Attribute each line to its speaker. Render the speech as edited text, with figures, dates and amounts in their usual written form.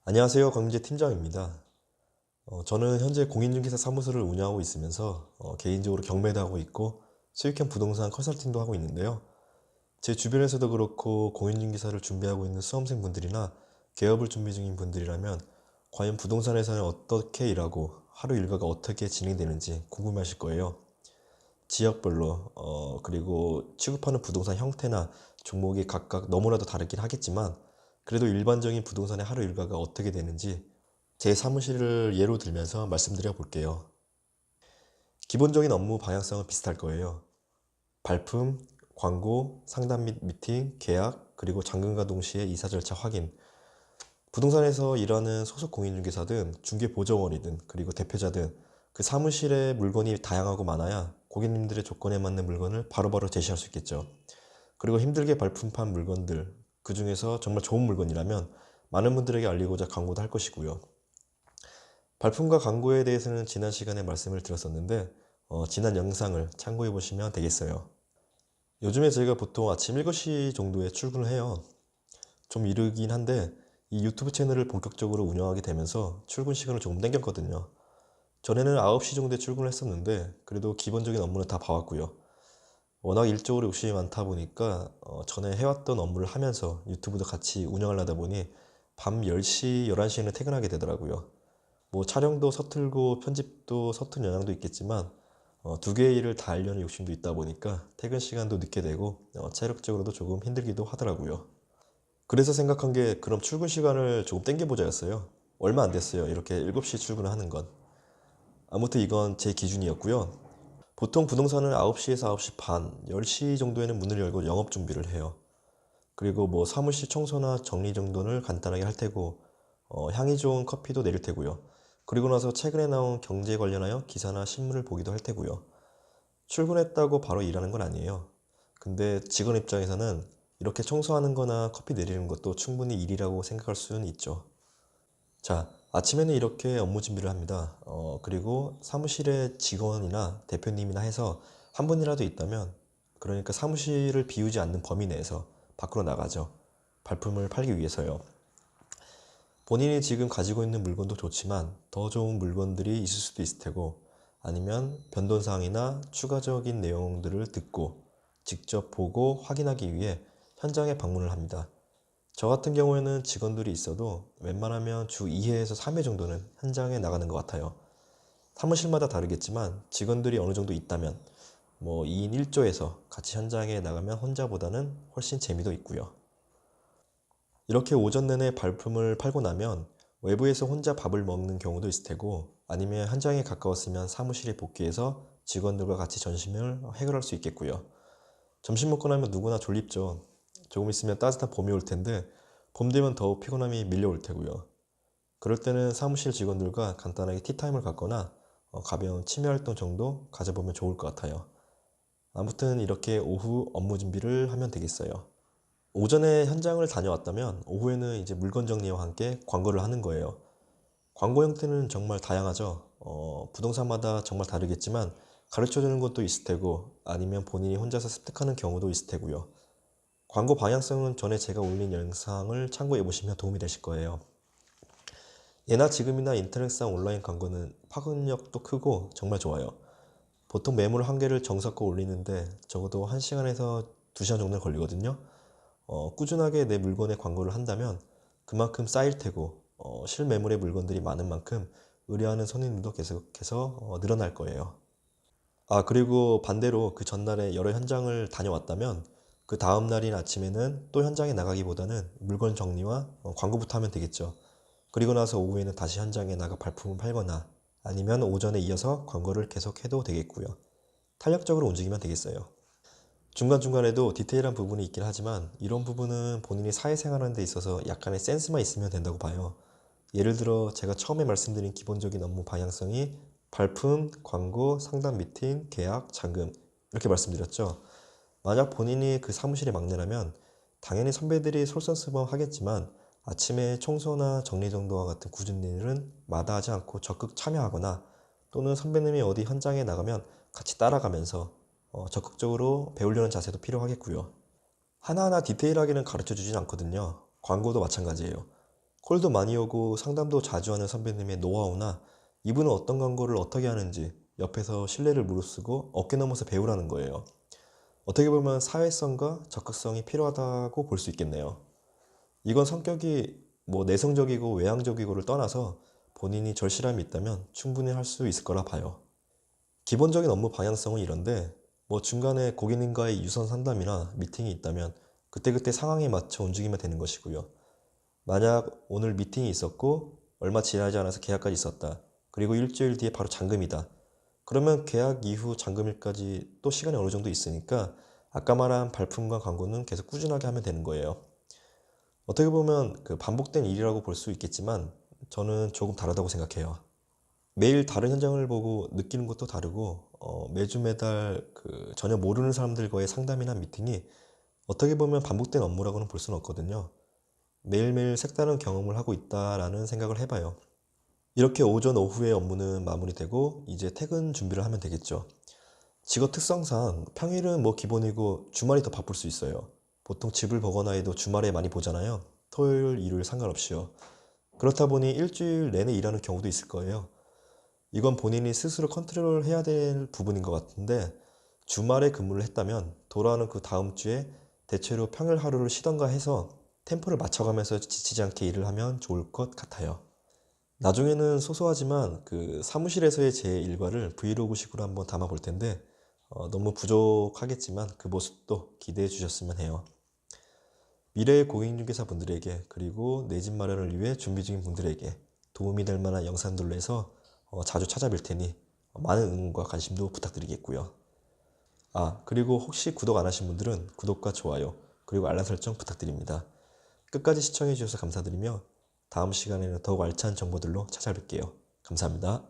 Speaker 1: 안녕하세요. 권민재 팀장입니다. 저는 현재 공인중개사 사무소를 운영하고 있으면서 개인적으로 경매도 하고 있고 수익형 부동산 컨설팅도 하고 있는데요. 제 주변에서도 그렇고 공인중개사를 준비하고 있는 수험생분들이나 개업을 준비 중인 분들이라면 과연 부동산에서는 어떻게 일하고 하루 일과가 어떻게 진행되는지 궁금하실 거예요. 지역별로 그리고 취급하는 부동산 형태나 종목이 각각 너무나도 다르긴 하겠지만 그래도 일반적인 부동산의 하루 일과가 어떻게 되는지 제 사무실을 예로 들면서 말씀드려 볼게요. 기본적인 업무 방향성은 비슷할 거예요. 발품, 광고, 상담 및 미팅, 계약, 그리고 잔금과 동시에 이사 절차 확인. 부동산에서 일하는 소속 공인중개사든 중개보조원이든 그리고 대표자든 그 사무실에 물건이 다양하고 많아야 고객님들의 조건에 맞는 물건을 바로바로 제시할 수 있겠죠. 그리고 힘들게 발품판 물건들, 그 중에서 정말 좋은 물건이라면 많은 분들에게 알리고자 광고도 할 것이고요. 발품과 광고에 대해서는 지난 시간에 말씀을 드렸었는데 지난 영상을 참고해 보시면 되겠어요. 요즘에 제가 보통 아침 7시 정도에 출근을 해요. 좀 이르긴 한데 이 유튜브 채널을 본격적으로 운영하게 되면서 출근 시간을 조금 당겼거든요. 전에는 9시 정도에 출근을 했었는데 그래도 기본적인 업무는 다 봐왔고요. 워낙 일적으로 욕심이 많다 보니까 전에 해왔던 업무를 하면서 유튜브도 같이 운영하려다 보니 밤 10시, 11시에는 퇴근하게 되더라고요. 뭐 촬영도 서툴고 편집도 서툰 영향도 있겠지만 두 개의 일을 다 하려는 욕심도 있다 보니까 퇴근 시간도 늦게 되고 체력적으로도 조금 힘들기도 하더라고요. 그래서 생각한 게 그럼 출근 시간을 조금 땡겨보자였어요. 얼마 안 됐어요. 이렇게 7시 출근을 하는 건. 아무튼 이건 제 기준이었고요. 보통 부동산은 9시에서 9시 반, 10시 정도에는 문을 열고 영업 준비를 해요. 그리고 뭐 사무실 청소나 정리 정도는 간단하게 할 테고 향이 좋은 커피도 내릴 테고요. 그리고 나서 최근에 나온 경제 관련하여 기사나 신문을 보기도 할 테고요. 출근했다고 바로 일하는 건 아니에요. 근데 직원 입장에서는 이렇게 청소하는 거나 커피 내리는 것도 충분히 일이라고 생각할 수는 있죠. 자, 아침에는 이렇게 업무 준비를 합니다. 그리고 사무실에 직원이나 대표님이나 해서 한 분이라도 있다면, 그러니까 사무실을 비우지 않는 범위 내에서 밖으로 나가죠. 발품을 팔기 위해서요. 본인이 지금 가지고 있는 물건도 좋지만 더 좋은 물건들이 있을 수도 있을 테고, 아니면 변동사항이나 추가적인 내용들을 듣고 직접 보고 확인하기 위해 현장에 방문을 합니다. 저 같은 경우에는 직원들이 있어도 웬만하면 주 2회에서 3회 정도는 현장에 나가는 것 같아요. 사무실마다 다르겠지만 직원들이 어느 정도 있다면 뭐 2인 1조에서 같이 현장에 나가면 혼자보다는 훨씬 재미도 있고요. 이렇게 오전 내내 발품을 팔고 나면 외부에서 혼자 밥을 먹는 경우도 있을 테고 아니면 현장에 가까웠으면 사무실에 복귀해서 직원들과 같이 점심을 해결할 수 있겠고요. 점심 먹고 나면 누구나 졸립죠. 조금 있으면 따뜻한 봄이 올 텐데 봄 되면 더욱 피곤함이 밀려올 테고요. 그럴 때는 사무실 직원들과 간단하게 티타임을 갖거나 가벼운 취미 활동 정도 가져보면 좋을 것 같아요. 아무튼 이렇게 오후 업무 준비를 하면 되겠어요. 오전에 현장을 다녀왔다면 오후에는 이제 물건 정리와 함께 광고를 하는 거예요. 광고 형태는 정말 다양하죠. 부동산마다 정말 다르겠지만 가르쳐주는 것도 있을 테고 아니면 본인이 혼자서 습득하는 경우도 있을 테고요. 광고 방향성은 전에 제가 올린 영상을 참고해 보시면 도움이 되실 거예요. 예나 지금이나 인터넷상 온라인 광고는 파급력도 크고 정말 좋아요. 보통 매물 한 개를 정석껏 올리는데 적어도 1시간에서 2시간 정도 걸리거든요. 꾸준하게 내 물건에 광고를 한다면 그만큼 쌓일 테고 실매물의 물건들이 많은 만큼 의뢰하는 손님들도 계속해서 늘어날 거예요. 아, 그리고 반대로 그 전날에 여러 현장을 다녀왔다면 그 다음 날인 아침에는 또 현장에 나가기보다는 물건 정리와 광고부터 하면 되겠죠. 그리고 나서 오후에는 다시 현장에 나가 발품을 팔거나 아니면 오전에 이어서 광고를 계속해도 되겠고요. 탄력적으로 움직이면 되겠어요. 중간중간에도 디테일한 부분이 있긴 하지만 이런 부분은 본인이 사회생활하는 데 있어서 약간의 센스만 있으면 된다고 봐요. 예를 들어 제가 처음에 말씀드린 기본적인 업무 방향성이 발품, 광고, 상담 미팅, 계약, 잔금 이렇게 말씀드렸죠. 만약 본인이 그 사무실의 막내라면 당연히 선배들이 솔선수범하겠지만 아침에 청소나 정리정돈과 같은 굳은 일은 마다하지 않고 적극 참여하거나 또는 선배님이 어디 현장에 나가면 같이 따라가면서 적극적으로 배우려는 자세도 필요하겠고요. 하나하나 디테일하게는 가르쳐 주진 않거든요. 광고도 마찬가지예요. 콜도 많이 오고 상담도 자주 하는 선배님의 노하우나 이분은 어떤 광고를 어떻게 하는지 옆에서 신뢰를 무릅쓰고 어깨 넘어서 배우라는 거예요. 어떻게 보면 사회성과 적극성이 필요하다고 볼 수 있겠네요. 이건 성격이 뭐 내성적이고 외향적이고를 떠나서 본인이 절실함이 있다면 충분히 할 수 있을 거라 봐요. 기본적인 업무 방향성은 이런데 뭐 중간에 고객님과의 유선 상담이나 미팅이 있다면 그때그때 상황에 맞춰 움직이면 되는 것이고요. 만약 오늘 미팅이 있었고 얼마 지나지 않아서 계약까지 있었다. 그리고 일주일 뒤에 바로 잔금이다. 그러면 계약 이후 잔금일까지 또 시간이 어느 정도 있으니까 아까 말한 발품과 광고는 계속 꾸준하게 하면 되는 거예요. 어떻게 보면 그 반복된 일이라고 볼 수 있겠지만 저는 조금 다르다고 생각해요. 매일 다른 현장을 보고 느끼는 것도 다르고 매주 매달 그 전혀 모르는 사람들과의 상담이나 미팅이 어떻게 보면 반복된 업무라고는 볼 수는 없거든요. 매일매일 색다른 경험을 하고 있다라는 생각을 해봐요. 이렇게 오전 오후의 업무는 마무리되고 이제 퇴근 준비를 하면 되겠죠. 직업 특성상 평일은 뭐 기본이고 주말이 더 바쁠 수 있어요. 보통 집을 보거나 해도 주말에 많이 보잖아요. 토요일, 일요일 상관없이요. 그렇다 보니 일주일 내내 일하는 경우도 있을 거예요. 이건 본인이 스스로 컨트롤 해야 될 부분인 것 같은데 주말에 근무를 했다면 돌아오는 그 다음 주에 대체로 평일 하루를 쉬던가 해서 템포를 맞춰가면서 지치지 않게 일을 하면 좋을 것 같아요. 나중에는 소소하지만 그 사무실에서의 제 일과를 브이로그식으로 한번 담아 볼 텐데 너무 부족하겠지만 그 모습도 기대해 주셨으면 해요. 미래의 공인중개사 분들에게 그리고 내 집 마련을 위해 준비 중인 분들에게 도움이 될 만한 영상들로 해서 자주 찾아뵐 테니 많은 응원과 관심도 부탁드리겠고요. 그리고 혹시 구독 안 하신 분들은 구독과 좋아요 그리고 알람 설정 부탁드립니다. 끝까지 시청해 주셔서 감사드리며 다음 시간에는 더욱 알찬 정보들로 찾아뵐게요. 감사합니다.